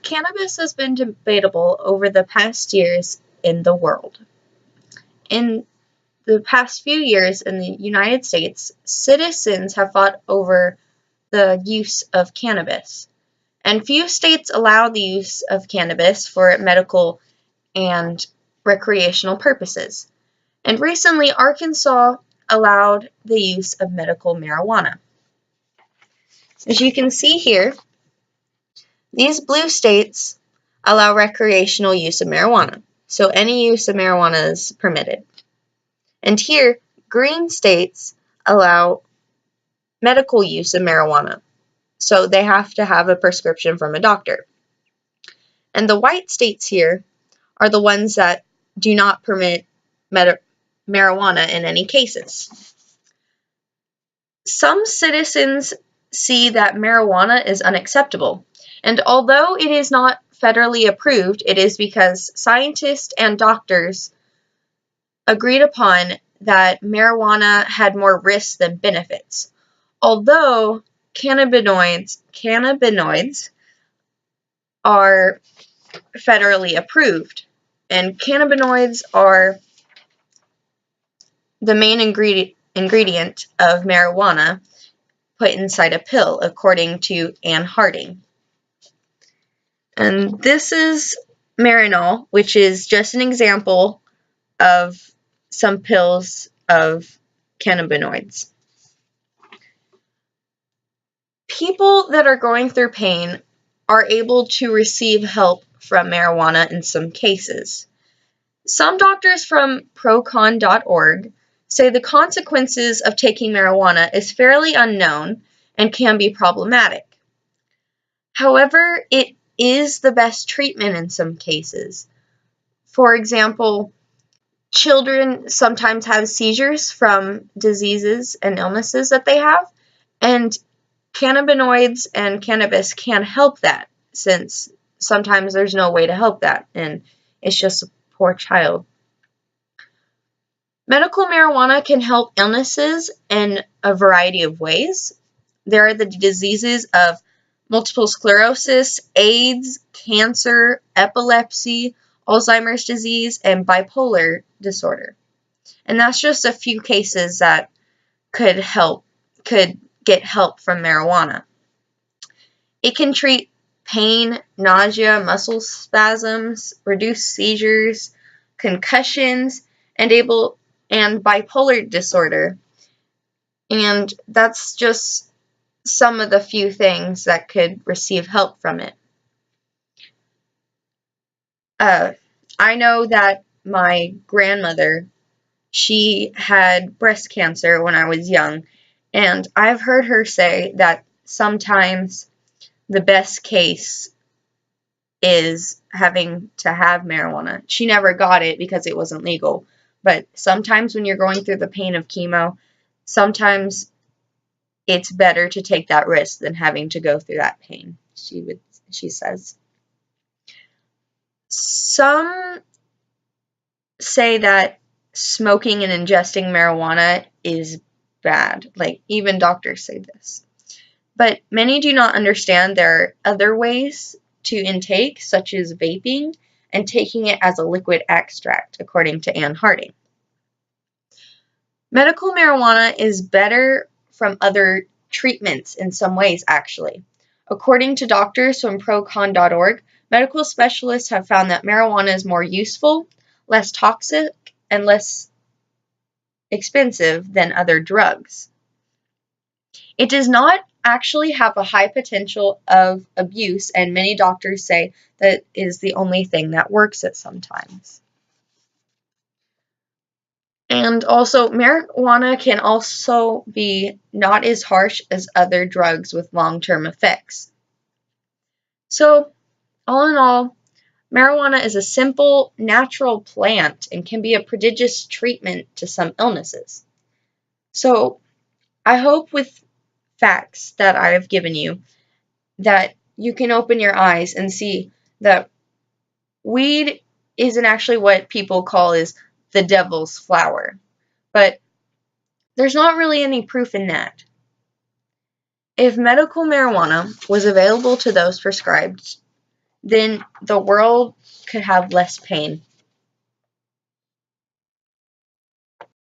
Cannabis has been debatable over the past years in the world. In the past few years in the United States, citizens have fought over the use of cannabis. And few states allow the use of cannabis for medical and recreational purposes. And recently, Arkansas allowed the use of medical marijuana. As you can see here, these blue states allow recreational use of marijuana. So any use of marijuana is permitted. And here, green states allow medical use of marijuana. So they have to have a prescription from a doctor. And the white states here are the ones that do not permit marijuana in any cases. Some citizens see that marijuana is unacceptable, and although it is not federally approved, it is because scientists and doctors agreed upon that marijuana had more risks than benefits. Although cannabinoids are federally approved, and cannabinoids are the main ingredient of marijuana put inside a pill, according to Anne Harding. And this is Marinol, which is just an example of some pills of cannabinoids. People that are going through pain are able to receive help from marijuana in some cases. Some doctors from procon.org say the consequences of taking marijuana is fairly unknown and can be problematic. However, it is the best treatment in some cases. For example, children sometimes have seizures from diseases and illnesses that they have, and cannabinoids and cannabis can help that, since sometimes there's no way to help that, and it's just a poor child. Medical marijuana can help illnesses in a variety of ways. There are the diseases of multiple sclerosis, AIDS, cancer, epilepsy, Alzheimer's disease, and bipolar disorder. And that's just a few cases that could get help from marijuana. It can treat pain, nausea, muscle spasms, reduce seizures, concussions, and bipolar disorder. And that's just some of the few things that could receive help from it. I know that my grandmother, she had breast cancer when I was young, and I've heard her say that sometimes the best case is having to have marijuana. She never got it because it wasn't legal, but sometimes when you're going through the pain of chemo, sometimes it's better to take that risk than having to go through that pain, she says. Some say that smoking and ingesting marijuana is bad. Like, even doctors say this. But many do not understand there are other ways to intake, such as vaping and taking it as a liquid extract, according to Anne Harding. Medical marijuana is better from other treatments in some ways, actually. According to doctors from procon.org, medical specialists have found that marijuana is more useful, less toxic, and less expensive than other drugs. It does not actually have a high potential of abuse, and many doctors say that is the only thing that works it sometimes. And also, marijuana can also be not as harsh as other drugs with long-term effects. So, all in all, marijuana is a simple, natural plant and can be a prodigious treatment to some illnesses. So, I hope with facts that I have given you that you can open your eyes and see that weed isn't actually what people call is the devil's flower. But there's not really any proof in that. If medical marijuana was available to those prescribed then the world could have less pain.